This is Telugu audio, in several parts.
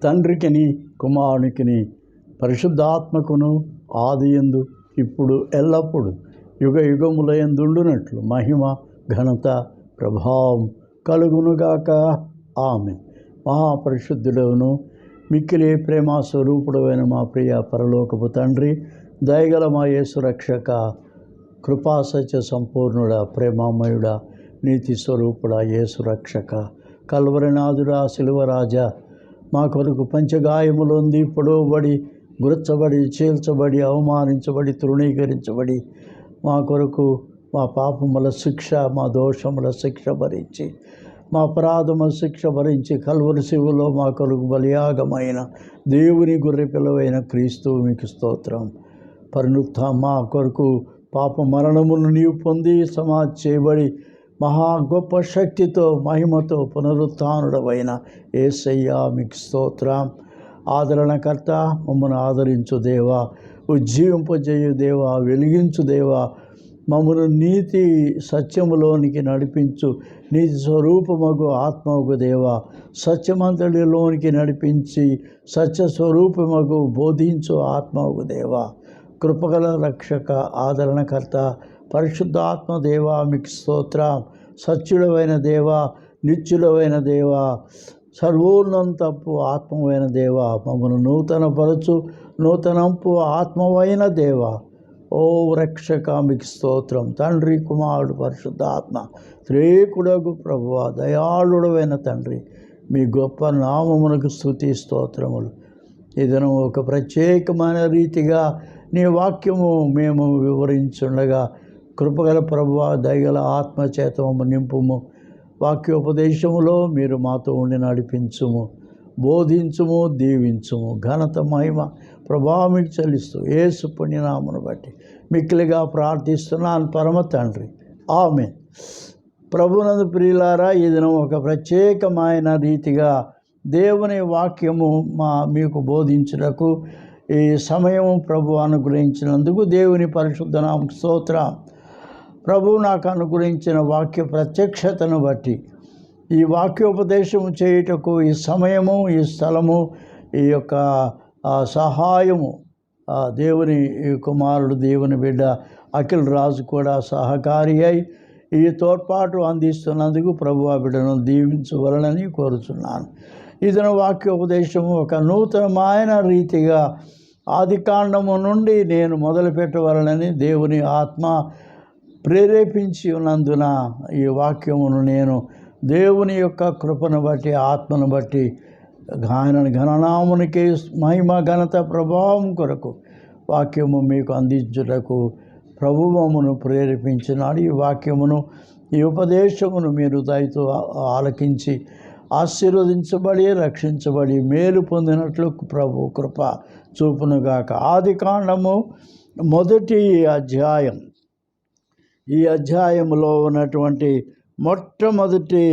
తండ్రికిని కుమారునికిని పరిశుద్ధాత్మకును ఆదియందు ఇప్పుడు ఎల్లప్పుడు యుగ యుగములయందుండునట్లు మహిమ ఘనత ప్రభావం కలుగునుగాక. ఆమెన్. మహాపరిశుద్ధుడవును మిక్కిలి ప్రేమ స్వరూపుడమైన మా ప్రియ పరలోకపు తండ్రి, దయగల మా యేసు రక్షక, కృపాసత్య సంపూర్ణుడ, ప్రేమామయుడ, నీతి స్వరూపుడ, యేసు రక్షక, కల్వరినాథుడా, శిలువరాజా, మా కొరకు పంచగాయములొంది పొడవబడి గురచబడి చీల్చబడి అవమానించబడి తృణీకరించబడి మా కొరకు మా పాపముల శిక్ష, మా దోషముల శిక్ష భరించి, మా అపరాధముల శిక్ష భరించి కల్వరి శిలువలో మా కొరకు బలియాగమైన దేవుని గొర్రె పిల్లవైన క్రీస్తు మీకు స్తోత్రం. మా కొరకు పాప మరణమును నీవు పొంది సమాధి చేయబడి మహా గొప్ప శక్తితో మహిమతో పునరుత్థానుడవైన యేసయ్యా మీకు స్తోత్రం. ఆదరణకర్త, మమ్మల్ని ఆదరించు దేవా, ఉజ్జీవింపజేయు దేవా, వెలిగించు దేవా, మమ్మల్ని నీతి సత్యములోనికి నడిపించు నీతి స్వరూపమగు ఆత్మకు దేవా, సత్యమంతటిలోనికి నడిపించి సత్య స్వరూపమగు బోధించు ఆత్మకు దేవా, కృపగల రక్షక, ఆదరణకర్త, పరిశుద్ధాత్మ దేవా మీకు స్తోత్రం. సత్యుడవైన దేవా, నిత్యుడవైన దేవా, సర్వోన్నతపు ఆత్మవైన దేవా, మమ్మల్ని నూతనపరచు నూతనంపు ఆత్మవైన దేవా, ఓ రక్షక మీకు స్తోత్రం. తండ్రి, కుమారుడు, పరిశుద్ధాత్మ త్రేకుడగు ప్రభువ, దయాళుడవైన తండ్రి, మీ గొప్ప నామమునకు స్తుతి స్తోత్రములు. ఇదను ఒక ప్రత్యేకమైన రీతిగా నీ వాక్యము మేము వివరించుండగా కృపగల ప్రభువ, దయగల ఆత్మచేత నింపుము. వాక్యోపదేశములో మీరు మాతో ఉండి నడిపించుము, బోధించుము, దీవించుము. ఘనత మహిమ ప్రభావం చెల్లిస్తూ యేసు పుణ్యనామను బట్టి మిక్కిలిగా ప్రార్థిస్తున్నాను పరమ తండ్రి. ఆమేన్. ప్రభునందు ప్రియులారా, ఈ దినం ఒక ప్రత్యేకమైన రీతిగా దేవుని వాక్యము మీకు బోధించుటకు ఈ సమయం ప్రభు అనుగ్రహించినందుకు దేవుని పరిశుద్ధ నామముకు స్తోత్రం. ప్రభు నాకు అనుగ్రహించిన వాక్య ప్రత్యక్షతను బట్టి ఈ వాక్యోపదేశం చేయుటకు ఈ సమయము, ఈ స్థలము, ఈ యొక్క సహాయము దేవుని కుమారుడు, దేవుని బిడ్డ అఖిల్ రాజు కూడా సహకారి అయి ఈ తోడ్పాటు అందిస్తున్నందుకు ప్రభు ఆ బిడ్డను దీవించవలనని కోరుచున్నాను. ఇదన వాక్యోపదేశము ఒక నూతనమైన రీతిగా ఆదికాండము నుండి నేను మొదలుపెట్టవలనని దేవుని ఆత్మ ప్రేరేపించి ఉన్నందున ఈ వాక్యమును నేను దేవుని యొక్క కృపను బట్టి, ఆత్మను బట్టి ఘననామునికి మహిమ ఘనత ప్రభావం కొరకు వాక్యము మీకు అందించుటకు ప్రభువమును ప్రేరేపించినాడు. ఈ వాక్యమును, ఈ ఉపదేశమును మీరు దయతో ఆలకించి ఆశీర్వదించబడి రక్షించబడి మేలు పొందినట్లు ప్రభు కృప చూపునుగాక. ఆదికాండము 1వ అధ్యాయం. ఈ అధ్యాయంలో ఉన్నటువంటి మొట్టమొదటి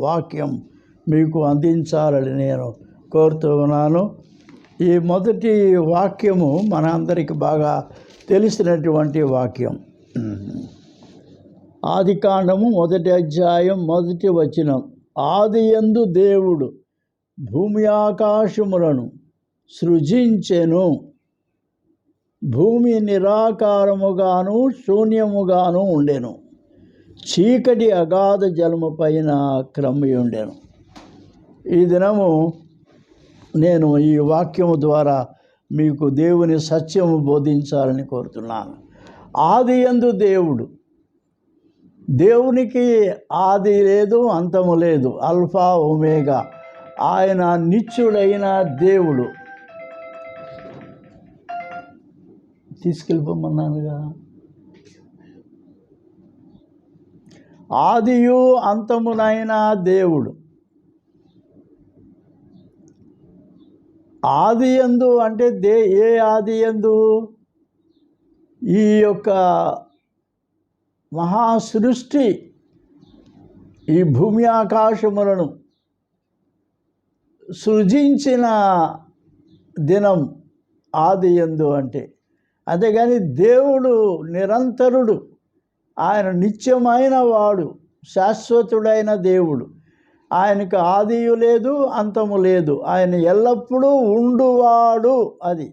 వాక్యం మీకు అందించాలని నేను కోరుతూ ఉన్నాను. ఈ మొదటి వాక్యము మనందరికీ బాగా తెలిసినటువంటి వాక్యం. ఆదికాండము 1వ అధ్యాయం 1వ వచనం. ఆదియందు దేవుడు భూమి ఆకాశములను సృజించెను. భూమి నిరాకారముగాను శూన్యముగాను ఉండెను. చీకటి అగాధ జలము పైన క్రమ్మి ఉండెను. ఈ దినము నేను ఈ వాక్యము ద్వారా మీకు దేవుని సత్యము బోధించాలని కోరుతున్నాను. ఆదియందు దేవుడు, దేవునికి ఆది లేదు, అంతము లేదు, అల్ఫా ఒమేగా. ఆయన నిత్యుడైన దేవుడు. తీసుకెళ్ళిపోమన్నానుగా. ఆదియు అంతమునైన దేవుడు. ఆదియందు అంటే ఏ ఆదియందు? ఈ యొక్క మహాసృష్టి, ఈ భూమి ఆకాశములను సృజించిన దినం ఆదియందు అంటే. అంతేగాని దేవుడు నిరంతరుడు, ఆయన నిత్యమైన వాడు, శాశ్వతుడైన దేవుడు. ఆయనకు ఆదియు లేదు, అంతము లేదు. ఆయన ఎల్లప్పుడూ ఉండువాడు. అది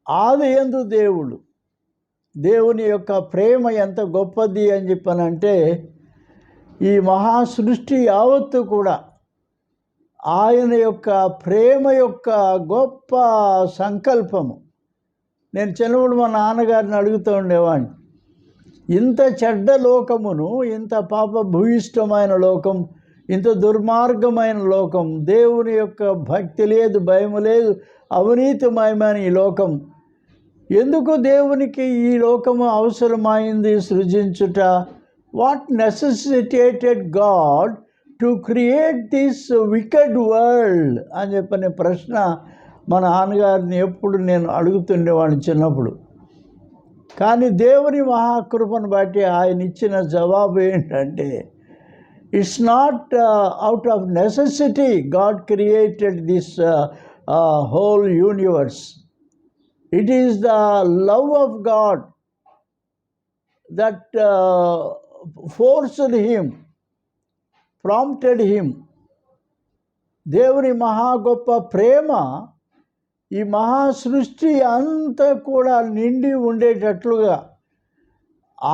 ఆది యందు దేవుడు. దేవుని యొక్క ప్రేమ ఎంత గొప్పది అని చెప్పనంటే, ఈ మహా సృష్టి యావత్తు కూడా ఆయన యొక్క ప్రేమ యొక్క గొప్ప సంకల్పము. నేను చిన్నప్పుడు మా నాన్నగారిని అడుగుతూ ఉండేవాడిని, ఇంత చెడ్డ లోకమును, ఇంత పాప భూయిష్టమైన లోకం, ఇంత దుర్మార్గమైన లోకం, దేవుని యొక్క భక్తి లేదు, భయము లేదు, అవినీతిమయమైన ఈ లోకం, ఎందుకు దేవునికి ఈ లోకము అవసరమైంది సృజించుట? What necessitated God to create this wicked world అని చెప్పిన ప్రశ్న మా నాన్నగారిని ఎప్పుడు నేను అడుగుతుండేవాడిని చిన్నప్పుడు. కానీ దేవుని మహాకృపను బట్టి ఆయన ఇచ్చిన జవాబు ఏంటంటే, it's not out of necessity God created this whole universe. It is the love of God that forced him, prompted him. దేవుని మహా గొప్ప ప్రేమ ఈ మహా సృష్టి అంతా కూడా నిండి ఉండేటట్లుగా,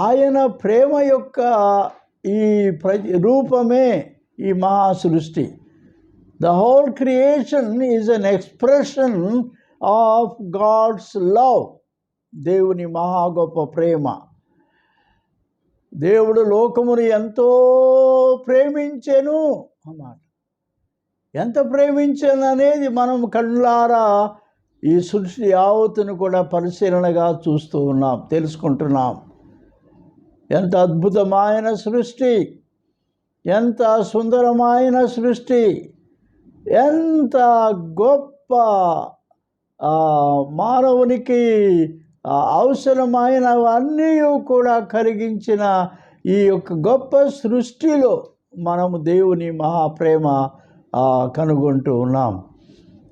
ఆయన ప్రేమ యొక్క ఈ రూపమే ఈ మహా సృష్టి. The whole creation is an expression of God's love. దేవుని మహా గొప్ప ప్రేమ. దేవుడు లోకమును ఎంతో ప్రేమించెను అన్నమాట. ఎంత ప్రేమించెను అనేది మనం కళ్ళారా ఈ సృష్టి యావత్తును కూడా పరిశీలనగా చూస్తూ ఉన్నాం, తెలుసుకుంటున్నాం. ఎంత అద్భుతమైన సృష్టి, ఎంత సుందరమైన సృష్టి, ఎంత గొప్ప మానవునికి అవసరమైనవన్నీ కూడా కలిగించిన ఈ యొక్క గొప్ప సృష్టిలో మనము దేవుని మహాప్రేమ కనుగొంటూ ఉన్నాం.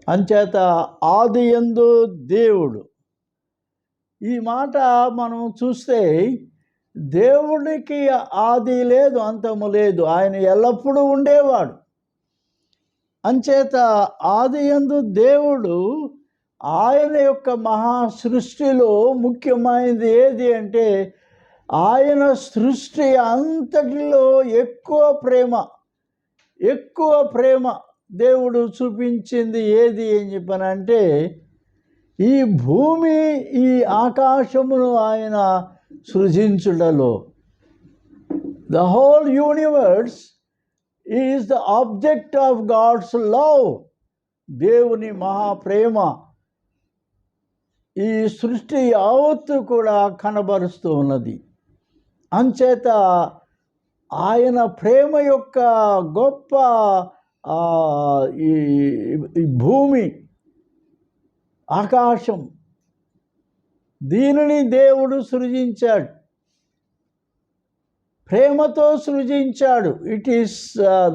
అంచేత ఆది యందు దేవుడు, ఈ మాట మనం చూస్తే దేవుడికి ఆది లేదు, అంతము లేదు. ఆయన ఎల్లప్పుడూ ఉండేవాడు. అంచేత ఆది యందు దేవుడు ఆయన యొక్క మహా సృష్టిలో ముఖ్యమైనది ఏది అంటే, ఆయన సృష్టి అంతటిలో ఎక్కువ ప్రేమ దేవుడు చూపించింది ఏది అని చెప్పనంటే, ఈ భూమి, ఈ ఆకాశమును ఆయన సృజించుటలో. The whole universe is the object of God's love. దేవుని మహాప్రేమ ఈ సృష్టి యావత్తు కూడా కనబరుస్తూ ఉన్నది. అంచేత ఆయన ప్రేమ యొక్క గొప్ప ఈ భూమి, ఆకాశం, దీనిని దేవుడు సృజించాడు, ప్రేమతో సృజించాడు. It is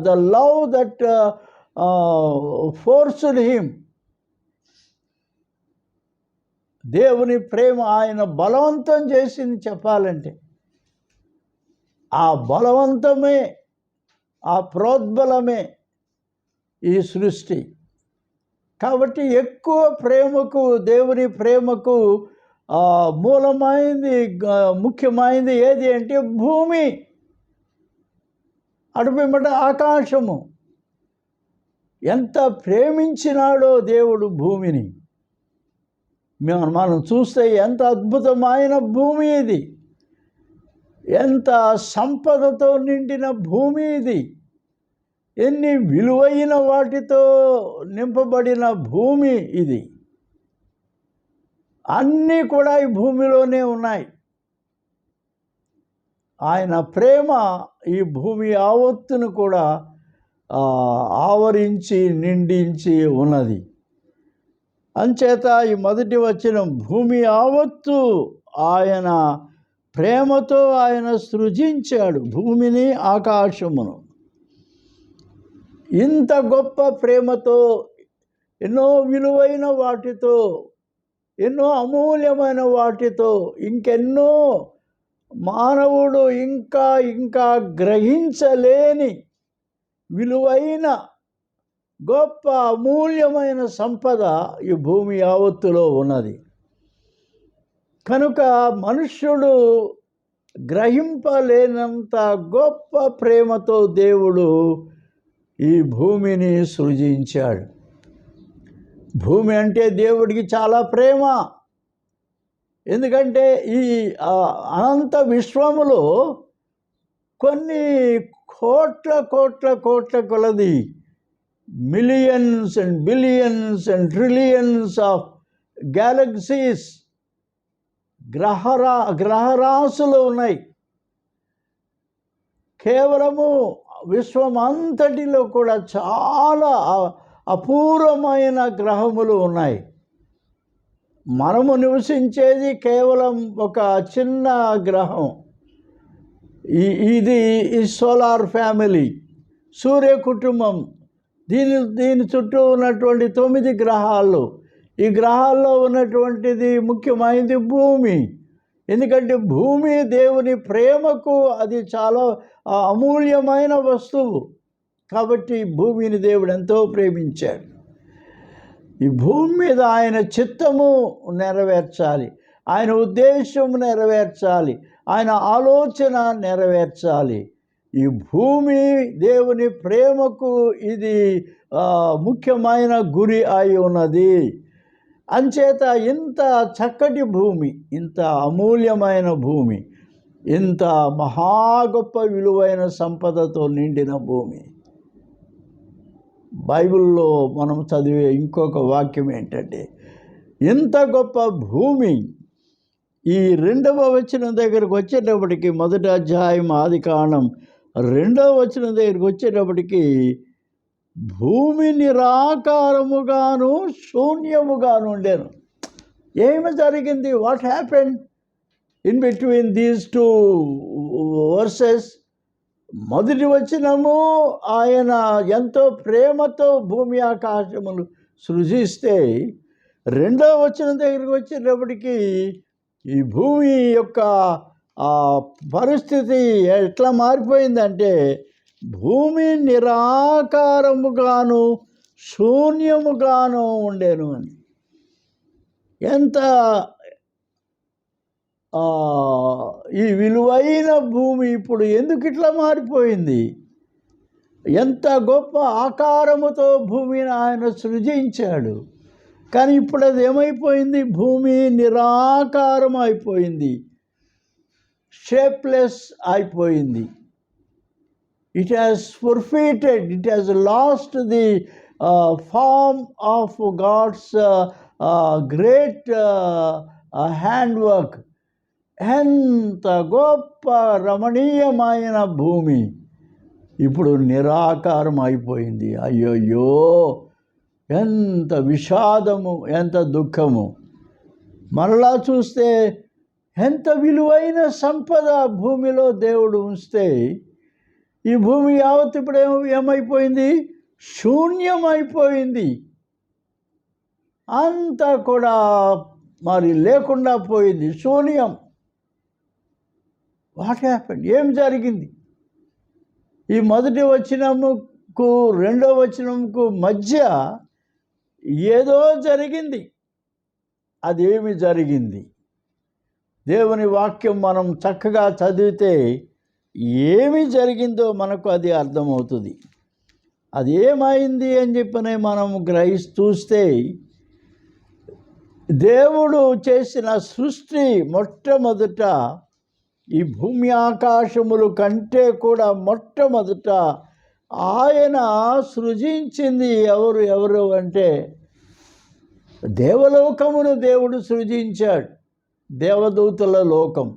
the love that forced him. దేవుని ప్రేమ ఆయన బలవంతం చేసింది చెప్పాలంటే. ఆ బలవంతమే, ఆ ప్రోద్బలమే ఈ సృష్టి. కాబట్టి ఎక్కువ ప్రేమకు, దేవుని ప్రేమకు మూలమైంది, ముఖ్యమైనది ఏది అంటే భూమి, అటుపిమ్మట ఆకాశము. ఎంత ప్రేమించినాడో దేవుడు భూమిని. మనం చూస్తే ఎంత అద్భుతమైన భూమి ఇది, ఎంత సంపదతో నిండిన భూమి ఇది, ఎన్ని విలువైన వాటితో నింపబడిన భూమి ఇది. అన్నీ కూడా ఈ భూమిలోనే ఉన్నాయి. ఆయన ప్రేమ ఈ భూమి యావత్తును కూడా ఆవరించి నిండించి ఉన్నది. అంచేత ఈ మొదటి వచనం, భూమి యావత్తు ఆయన ప్రేమతో ఆయన సృజించాడు, భూమిని ఆకాశమును. ఇంత గొప్ప ప్రేమతో, ఎన్నో విలువైన వాటితో, ఎన్నో అమూల్యమైన వాటితో, ఇంకెన్నో మానవుడు ఇంకా గ్రహించలేని విలువైన గొప్ప అమూల్యమైన సంపద ఈ భూమి యావత్తులో ఉన్నది. కనుక మనుష్యుడు గ్రహింపలేనంత గొప్ప ప్రేమతో దేవుడు ఈ భూమిని సృజించాడు. భూమి అంటే దేవుడికి చాలా ప్రేమ. ఎందుకంటే ఈ అనంత విశ్వములో కొన్ని కోట్ల కోట్ల కోట్ల కొలది millions and billions and trillions of galaxies గ్రహరాశులు ఉన్నాయి. కేవలము విశ్వమంతటిలో కూడా చాలా అపూర్వమైన గ్రహములు ఉన్నాయి. మనము నివసించేది కేవలం ఒక చిన్న గ్రహం. ఇది ఈ సోలార్ ఫ్యామిలీ, సూర్య కుటుంబం. దీని చుట్టూ ఉన్నటువంటి 9 గ్రహాలు. ఈ గ్రహాల్లో ఉన్నటువంటిది ముఖ్యమైనది భూమి. ఎందుకంటే భూమి దేవుని ప్రేమకు అది చాలా అమూల్యమైన వస్తువు. కాబట్టి భూమిని దేవుడు ఎంతో ప్రేమించాడు. ఈ భూమి మీద ఆయన చిత్తము నెరవేర్చాలి, ఆయన ఉద్దేశం నెరవేర్చాలి, ఆయన ఆలోచన నెరవేర్చాలి. ఈ భూమి దేవుని ప్రేమకు ఇది ముఖ్యమైన గురి అయి ఉన్నది. అంచేత ఇంత చక్కటి భూమి, ఇంత అమూల్యమైన భూమి, ఇంత మహా గొప్ప విలువైన సంపదతో నిండిన భూమి. బైబిల్లో మనం చదివే ఇంకొక వాక్యం ఏంటంటే, ఇంత గొప్ప భూమి ఈ 2వ వచనం దగ్గరకు వచ్చేటప్పటికి, మొదటి అధ్యాయం ఆదికాండం 2వ వచనం దగ్గరికి వచ్చేటప్పటికి, భూమి నిరాకారముగాను శూన్యముగాను ఉండేను. ఏమి జరిగింది? What happened in between these 2 versus? మొదటి వచనము ఆయన ఎంతో ప్రేమతో భూమి ఆకాశములు సృజిస్తే, 2వ వచనం దగ్గరికి వచ్చేటప్పటికి ఈ భూమి యొక్క పరిస్థితి ఎట్లా మారిపోయిందంటే, భూమి నిరాకారముగాను శూన్యముగాను ఉండేను అని. ఎంత ఈ విలువైన భూమి ఇప్పుడు ఎందుకు ఇట్లా మారిపోయింది? ఎంత గొప్ప ఆకారముతో భూమిని ఆయన సృజించాడు. కానీ ఇప్పుడు అది ఏమైపోయింది? భూమి నిరాకారం అయిపోయింది, షేప్లెస్ అయిపోయింది. It has forfeited, it has lost the form of God's great handwork. ఎంత గొప్ప రమణీయమైన భూమి ఇప్పుడు నిరాకారం అయిపోయింది. అయ్యోయ్యో, ఎంత విషాదము, ఎంత దుఃఖము. మరలా చూస్తే ఎంత విలువైన సంపద భూమిలో దేవుడు ఉంచితే, ఈ భూమి యావత్ ఇప్పుడు ఏమైపోయింది? శూన్యమైపోయింది. అంతా కూడా మరి లేకుండా పోయింది, శూన్యం. What happened? ఏం జరిగింది? ఈ మొదటి వచనముకు 2వ వచనముకు మధ్య ఏదో జరిగింది. అదేమి జరిగింది? దేవుని వాక్యం మనం చక్కగా చదివితే ఏమి జరిగిందో మనకు అది అర్థమవుతుంది. అది ఏమైంది అని చెప్పని మనం చూస్తే, దేవుడు చేసిన సృష్టి మొట్టమొదట, ఈ భూమి ఆకాశములు కంటే కూడా మొట్టమొదట ఆయన సృజించింది ఎవరు అంటే, దేవలోకమును దేవుడు సృజించాడు. దేవదూతల లోకం.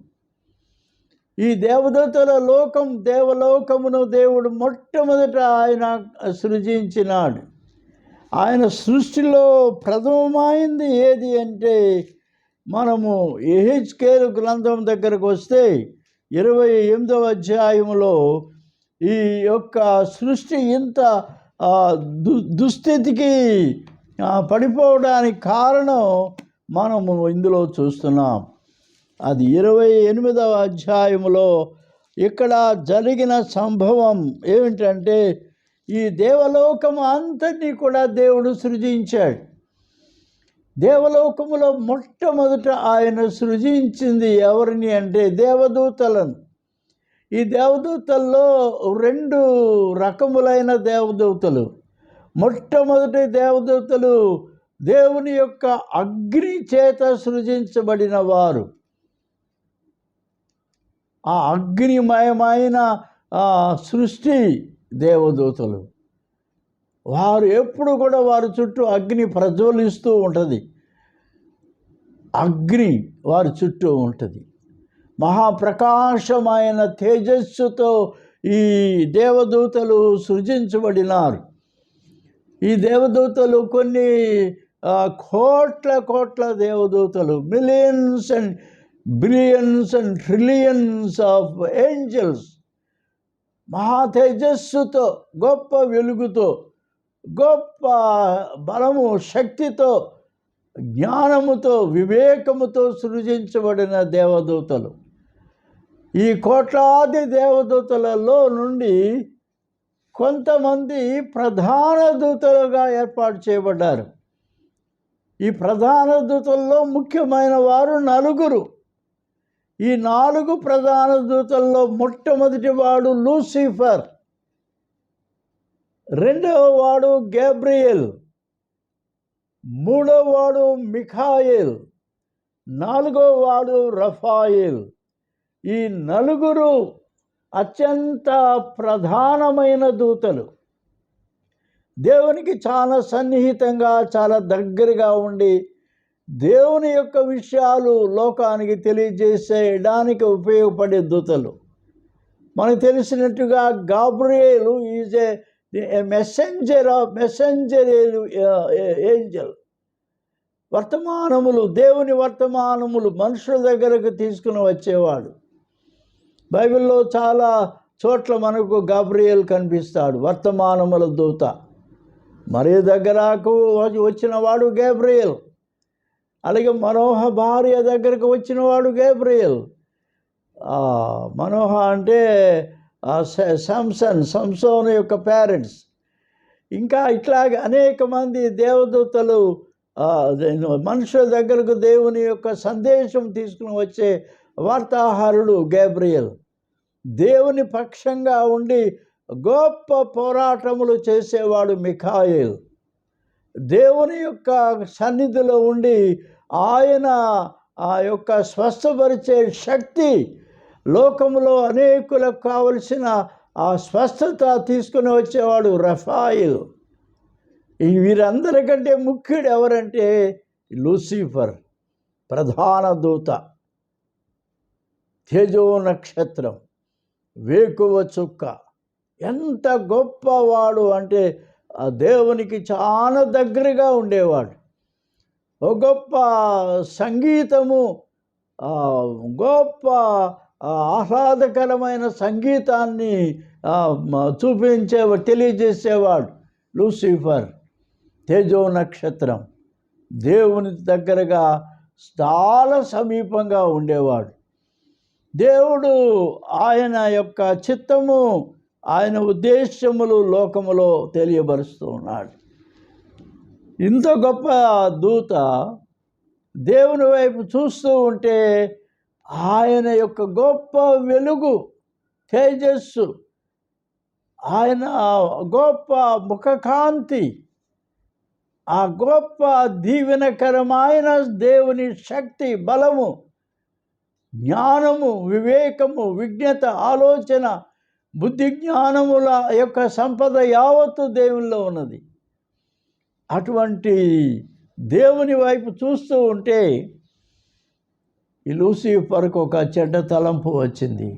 ఈ దేవలోకమును దేవుడు మొట్టమొదట ఆయన సృజించినాడు. ఆయన సృష్టిలో ప్రథమమైంది ఏది అంటే, మనము యెహెజ్కేలు గ్రంథం దగ్గరకు వస్తే 28వ అధ్యాయంలో ఈ యొక్క సృష్టి ఇంత దుస్థితికి పడిపోవడానికి కారణం మనము ఇందులో చూస్తున్నాం. అది 28వ అధ్యాయంలో ఇక్కడ జరిగిన సంభవం ఏమిటంటే, ఈ దేవలోకము అంతటినీ కూడా దేవుడు సృజించాడు. దేవలోకములో మొట్టమొదట ఆయన సృజించింది ఎవరిని అంటే దేవదూతలను. ఈ దేవదూతల్లో 2 రకములైన దేవదూతలు. మొట్టమొదటి దేవదూతలు దేవుని యొక్క అగ్ని చేత సృజించబడిన వారు. ఆ అగ్నిమయమైన సృష్టి దేవదూతలు. వారు ఎప్పుడు కూడా వారి చుట్టూ అగ్ని ప్రజ్వలిస్తూ ఉంటుంది. అగ్ని వారి చుట్టూ ఉంటుంది. మహాప్రకాశమైన తేజస్సుతో ఈ దేవదూతలు సృజించబడినారు. ఈ దేవదూతలు కొన్ని కోట్ల దేవదూతలు, millions and billions and trillions of angels, మహా తేజస్సుతో, గొప్ప వెలుగుతో, గొప్ప బలము, శక్తితో, జ్ఞానముతో, వివేకముతో సృజించబడిన దేవదూతలు. ఈ కోట్లాది దేవదూతలలో నుండి కొంతమంది ప్రధాన దూతలుగా ఏర్పాటు చేయబడ్డారు. ఈ ప్రధాన దూతల్లో ముఖ్యమైన వారు 4. ఈ 4 ప్రధాన దూతల్లో మొట్టమొదటి వాడు లూసిఫర్, రెండవ వాడు గేబ్రియల్, మూడవ వాడు మిఖాయేల్, నాలుగవ వాడు రఫాయేల్. ఈ 4 అత్యంత ప్రధానమైన దూతలు. దేవునికి చాలా సన్నిహితంగా, చాలా దగ్గరగా ఉండి దేవుని యొక్క విషయాలు లోకానికి తెలియజేసేయడానికి ఉపయోగపడే దూతలు. మనకు తెలిసినట్టుగా Gabriel is a messenger angel. వర్తమానములు, దేవుని వర్తమానములు మనుషుల దగ్గరకు తీసుకుని వచ్చేవాడు. బైబిల్లో చాలా చోట్ల మనకు గాబ్రియేల్ కనిపిస్తాడు, వర్తమానముల దూత. మరి దగ్గరకు వచ్చిన వాడు గేబ్రియల్. అలాగే మనోహ భార్య దగ్గరకు వచ్చినవాడు గేబ్రియల్. మనోహ అంటే సంసోను యొక్క పేరెంట్స్. ఇంకా ఇట్లాగే అనేక మంది దేవదూతలు మనుషుల దగ్గరకు దేవుని యొక్క సందేశం తీసుకుని వచ్చే వార్తాహరుడు గేబ్రియల్. దేవుని పక్షంగా ఉండి గొప్ప పోరాటములు చేసేవాడు మిఖాయేల్. దేవుని యొక్క సన్నిధిలో ఉండి ఆయన ఆ యొక్క స్వస్థపరిచే శక్తి, లోకములో అనేకులకు కావలసిన ఆ స్వస్థత తీసుకుని వచ్చేవాడు రఫాయిల్. వీరందరికంటే ముఖ్యుడు ఎవరంటే లూసిఫర్, ప్రధాన దూత, తేజో నక్షత్రం, వేకువ చుక్క. ఎంత గొప్పవాడు అంటే ఆ దేవునికి చాలా దగ్గరగా ఉండేవాడు. ఒక గొప్ప సంగీతము, గొప్ప ఆహ్లాదకరమైన సంగీతాన్ని తెలియజేసేవాడు లూసిఫర్, తేజో నక్షత్రం. దేవుని దగ్గరగా చాలా సమీపంగా ఉండేవాడు. దేవుడు ఆయన యొక్క చిత్తము, ఆయన ఉద్దేశములు లోకములో తెలియబరుస్తూ ఉన్నాడు. ఇంత గొప్ప దూత దేవుని వైపు చూస్తూ ఉంటే ఆయన యొక్క గొప్ప వెలుగు, తేజస్సు, ఆయన గొప్ప ముఖకాంతి, ఆ గొప్ప దీవెనకరమైన దేవుని శక్తి, బలము, జ్ఞానము, వివేకము, విజ్ఞత, ఆలోచన, బుద్ధి జ్ఞానముల యొక్క సంపద యావత్తు దేవునిలో ఉన్నది. అటువంటి దేవుని వైపు చూస్తూ ఉంటే ఈ లూసిఫర్కు ఒక చెడ్డ తలంపు వచ్చింది.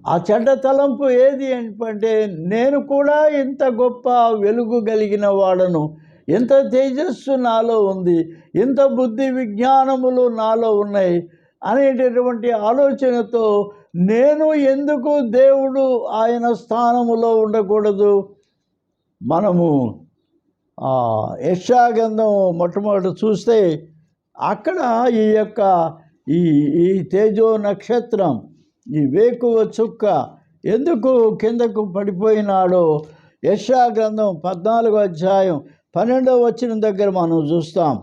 ఆ చెడ్డ తలంపు ఏది అంటే, నేను కూడా ఇంత గొప్ప వెలుగు కలిగిన వాడను, ఎంత తేజస్సు నాలో ఉంది, ఎంత బుద్ధి విజ్ఞానములు నాలో ఉన్నాయి అనేటటువంటి ఆలోచనతో నేను ఎందుకు దేవుడు ఆయన స్థానములో ఉండకూడదు? మనము యెషయా గ్రంథం మొట్టమొదటి చూస్తే అక్కడ ఈ యొక్క ఈ తేజో నక్షత్రం, ఈ వేకువ చుక్క, ఎందుకు కిందకు పడిపోయినాడో యెషయా గ్రంథం 14వ అధ్యాయం 12వ వచనం దగ్గర మనం చూస్తాం.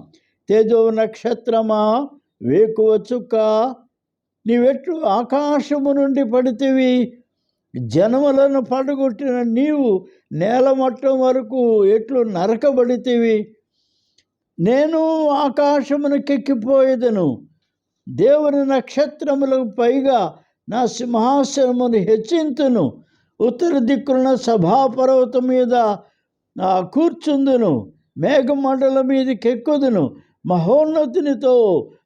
తేజో నక్షత్రమా, వేకువ చుక్క, నీవెట్లు ఆకాశము నుండి పడితివి, జనములను పడగొట్టిన నీవు నేలమట్టం వరకు ఎట్లు నరకబడితివి. నేను ఆకాశమునకెక్కిపోయేదను, దేవుని నక్షత్రములకు పైగా నా సింహాసనమును హెచ్చింతును, ఉత్తర దిక్కున సభాపర్వతం మీద కూర్చుందును, మేఘమండలం మీదకి ఎక్కుదును, మహోన్నతునితో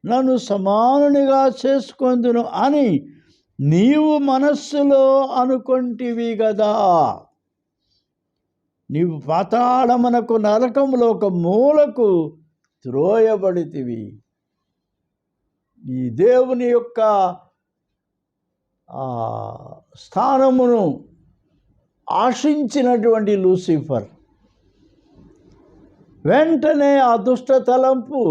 నన్ను సమానునిగా చేసుకొందును అని నీవు మనస్సులో అనుకొంటివి గదా. నీవు పాతాళమునకు, నరకములో ఒక మూలకు త్రోయబడితివి. ఈ దేవుని యొక్క స్థానమును ఆశించినటువంటి లూసిఫర్ వెంటనే ఆ దుష్ట తలంపు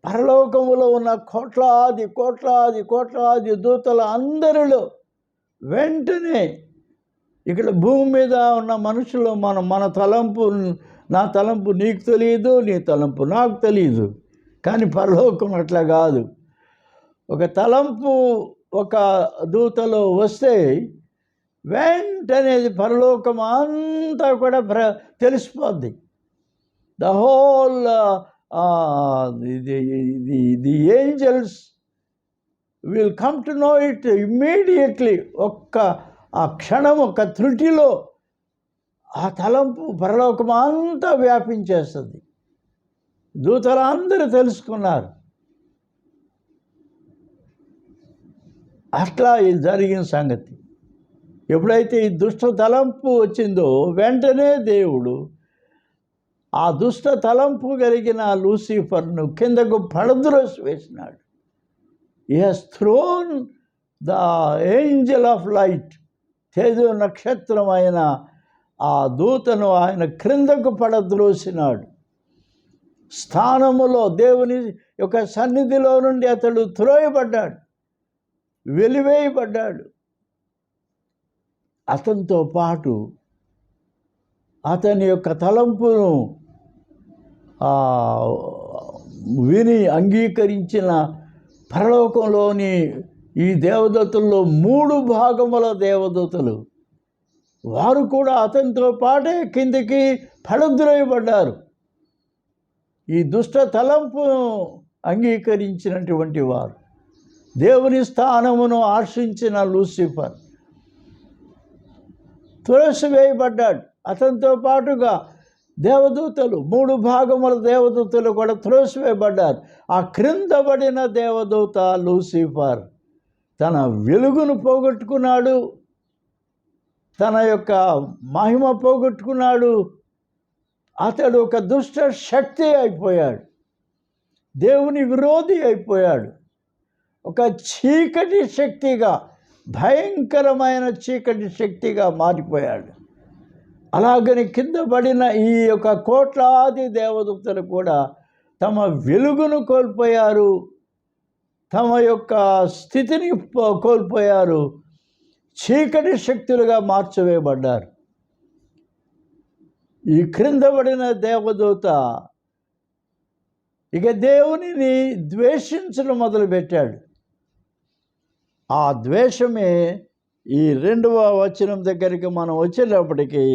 పరలోకములో ఉన్న కోట్లాది కోట్లాది కోట్లాది దూతల అందరిలో వెంటనే ఇక్కడ భూమి మీద ఉన్న మనుషులు మన తలంపు, నా తలంపు నీకు తెలియదు, నీ తలంపు నాకు తెలియదు. కానీ పరలోకం అట్లా కాదు. ఒక తలంపు ఒక దూతలో వస్తే వెంటనే పరలోకం అంతా కూడా తెలిసిపోద్ది. The whole the angels will come to know it immediately. ఆ క్షణం, ఒక త్రుటిలో ఆ తలంపు పరలోకం అంతా వ్యాపించేస్తుంది. దూతలు అందరూ తెలుసుకున్నారు. అట్లా ఇది జరిగిన సంగతి. ఎప్పుడైతే ఈ దుష్ట తలంపు వచ్చిందో వెంటనే దేవుడు ఆ దుష్ట తలంపు కలిగిన లూసిఫర్ను కిందకు పడద్రోసి వేసినాడు. He has thrown the angel of light, తేజో నక్షత్రమైన ఆ దూతను ఆయన క్రిందకు పడద్రోసినాడు. స్థానములో, దేవుని యొక్క సన్నిధిలో నుండి అతడు త్రోయబడ్డాడు, వెలివేయబడ్డాడు. అతనితో పాటు అతని యొక్క తలంపును విని అంగీకరించిన పరలోకంలోని ఈ దేవదూతల్లో 3 భాగముల దేవదూతలు వారు కూడా అతనితో పాటే కిందకి పడద్రోయబడ్డారు. ఈ దుష్ట తలంపును అంగీకరించినటువంటి వారు, దేవుని స్థానమును ఆశించిన లూసిఫర్ త్రోసివేయబడ్డాడు. అతనితో పాటుగా దేవదూతలు, 3 భాగముల దేవదూతలు కూడా త్రోసివేయబడ్డారు. ఆ క్రింద పడిన దేవదూత లూసిఫర్ తన వెలుగును పోగొట్టుకున్నాడు, తన యొక్క మహిమ పోగొట్టుకున్నాడు. అతడు ఒక దుష్ట శక్తి అయిపోయాడు, దేవుని విరోధి అయిపోయాడు. ఒక చీకటి శక్తిగా, భయంకరమైన చీకటి శక్తిగా మారిపోయాడు. అలాగని కింద పడిన ఈ యొక్క కోట్లాది దేవదూతలు కూడా తమ వెలుగును కోల్పోయారు, తమ యొక్క స్థితిని కోల్పోయారు, చీకటి శక్తులుగా మార్చివేయబడ్డారు. ఈ క్రింద పడిన దేవదూత ఇక దేవునిని ద్వేషించడం మొదలుపెట్టాడు. ఆ ద్వేషమే ఈ 2వ వచనం దగ్గరికి మనం వచ్చేటప్పటికీ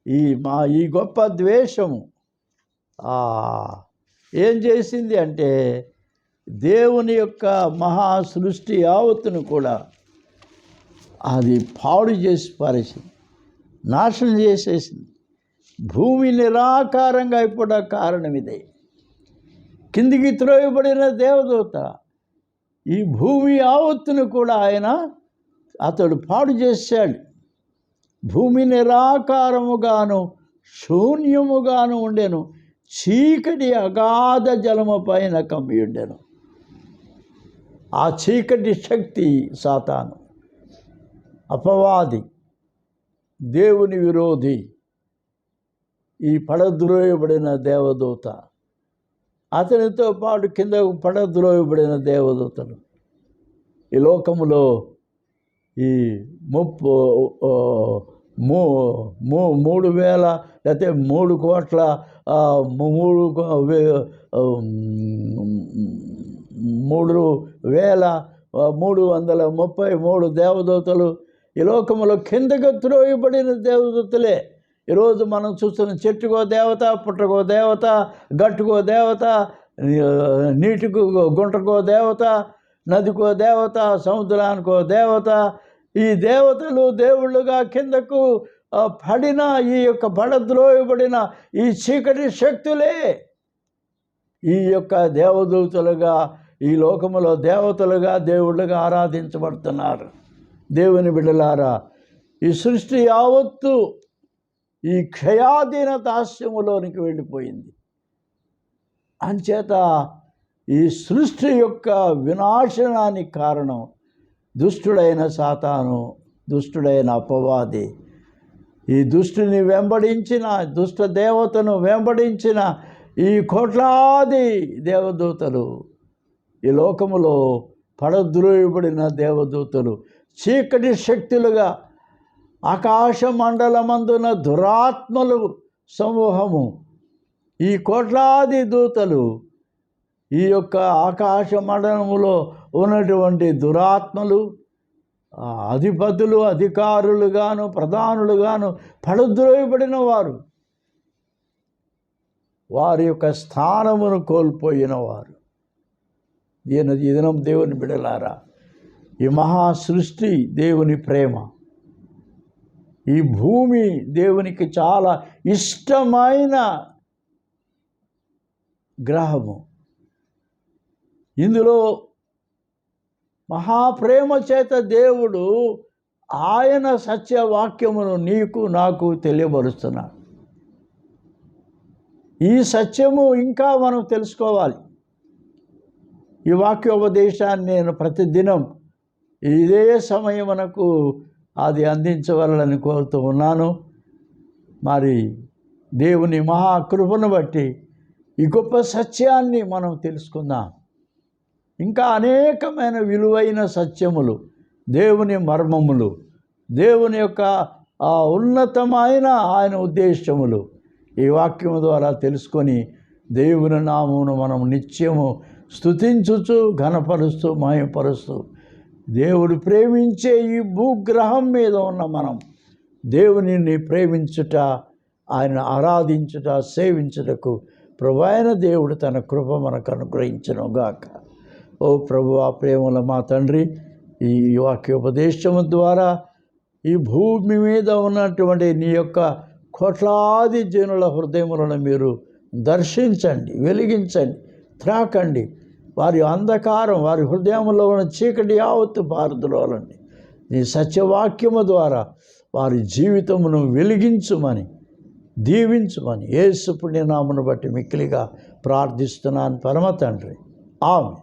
ఈ గొప్ప ద్వేషము ఏం చేసింది అంటే దేవుని యొక్క మహా సృష్టి యావత్తును కూడా అది పాడు చేసి పారేసింది, నాశనం చేసేసింది. భూమి నిరాకారంగా అయిపోవడం కారణం ఇదే. కిందికి త్రోయబడిన దేవదూత ఈ భూమి యావత్తును కూడా అతడు పాడు చేశాడు. భూమి నిరాకారముగాను శూన్యముగాను ఉండెను, చీకటి అగాధ జలము పైన కమ్మి ఉండెను. ఆ చీకటి శక్తి సాతాను, అపవాది, దేవుని విరోధి, ఈ పడద్రోయబడిన దేవదూత, అతనితో పాటు కింద పడద్రోయబడిన దేవదూతలు ఈ లోకములో ఈ 3,000 లేకపోతే 3,333 దేవదూతలు ఈ లోకములో కిందకు త్రోయబడిన దేవదూతలే. ఈరోజు మనం చూస్తున్న చెట్టుకో దేవత, పుట్టకో దేవత, గట్టుకో దేవత, నీటికో గుంటకో దేవత, నదికో దేవత, సముద్రానికో దేవత. ఈ దేవతలు దేవుళ్ళుగా కిందకు పడిన ఈ యొక్క పడద్రోయబడిన ఈ చీకటి శక్తులే ఈ యొక్క దేవదూతలుగా ఈ లోకములో దేవతలుగా దేవుళ్ళుగా ఆరాధించబడుతున్నారు. దేవుని బిడ్డలారా, ఈ సృష్టి యావత్తు ఈ క్షయాధీన దాస్యములోనికి వెళ్ళిపోయింది. అంచేత ఈ సృష్టి యొక్క వినాశనానికి కారణం దుష్టుడైన సాతాను, దుష్టుడైన అపవాది. ఈ దుష్టుని వెంబడించిన, దుష్ట దేవతను వెంబడించిన ఈ కోట్లాది దేవదూతలు, ఈ లోకములో పడద్రోయబడిన దేవదూతలు చీకటి శక్తులుగా ఆకాశ మండలమందున దురాత్మలు సమూహము, ఈ కోట్లాది దూతలు ఈ యొక్క ఆకాశ మండలములో ఉన్నటువంటి దురాత్మలు, అధిపతులు, అధికారులుగాను, ప్రధానులుగాను పడద్రోయబడిన వారు, వారి యొక్క స్థానమును కోల్పోయిన వారు. ఈ దినం దేవుని బిడలారా, ఈ మహా సృష్టి దేవుని ప్రేమ, ఈ భూమి దేవునికి చాలా ఇష్టమైన గ్రహము. ఇందులో మహాప్రేమ చేత దేవుడు ఆయన సత్యవాక్యమును నీకు నాకు తెలియబరుస్తున్నాడు. ఈ సత్యము ఇంకా మనం తెలుసుకోవాలి. ఈ వాక్యోపదేశాన్ని నేను ప్రతిదినం ఇదే సమయమునకు అది అందించవాలని కోరుతూ ఉన్నాను. మరి దేవుని మహాకృపను బట్టి ఈ గొప్ప సత్యాన్ని మనం తెలుసుకుందాం. ఇంకా అనేకమైన విలువైన సత్యములు, దేవుని మర్మములు, దేవుని యొక్క ఉన్నతమైన ఆయన ఉద్దేశములు ఈ వాక్యము ద్వారా తెలుసుకొని దేవుని నామమును మనం నిత్యము స్తుతించుచు, ఘనపరుస్తూ, మహిమపరుస్తూ, దేవుడు ప్రేమించే ఈ భూగ్రహం మీద ఉన్న మనం దేవునిని ప్రేమించుట, ఆయన ఆరాధించుట, సేవించుటకు ప్రభువైన దేవుడు తన కృప మనకు అనుగ్రహించునుగాక. ఓ ప్రభువా, ప్రేమల మా తండ్రి, ఈ వాక్యోపదేశము ద్వారా ఈ భూమి మీద ఉన్నటువంటి నీ యొక్క కోట్లాది జనుల హృదయములను మీరు దర్శించండి, వెలిగించండి, త్రాకండి. వారి అంధకారం, వారి హృదయంలో ఉన్న చీకటి యావత్తు పారద్రోలండి. నీ సత్యవాక్యము ద్వారా వారి జీవితమును వెలిగించుమని, దీవించుమని యేసు పుణ్యనామమును బట్టి మిక్కిలిగా ప్రార్థిస్తున్నాను పరమ తండ్రి. ఆమేన్.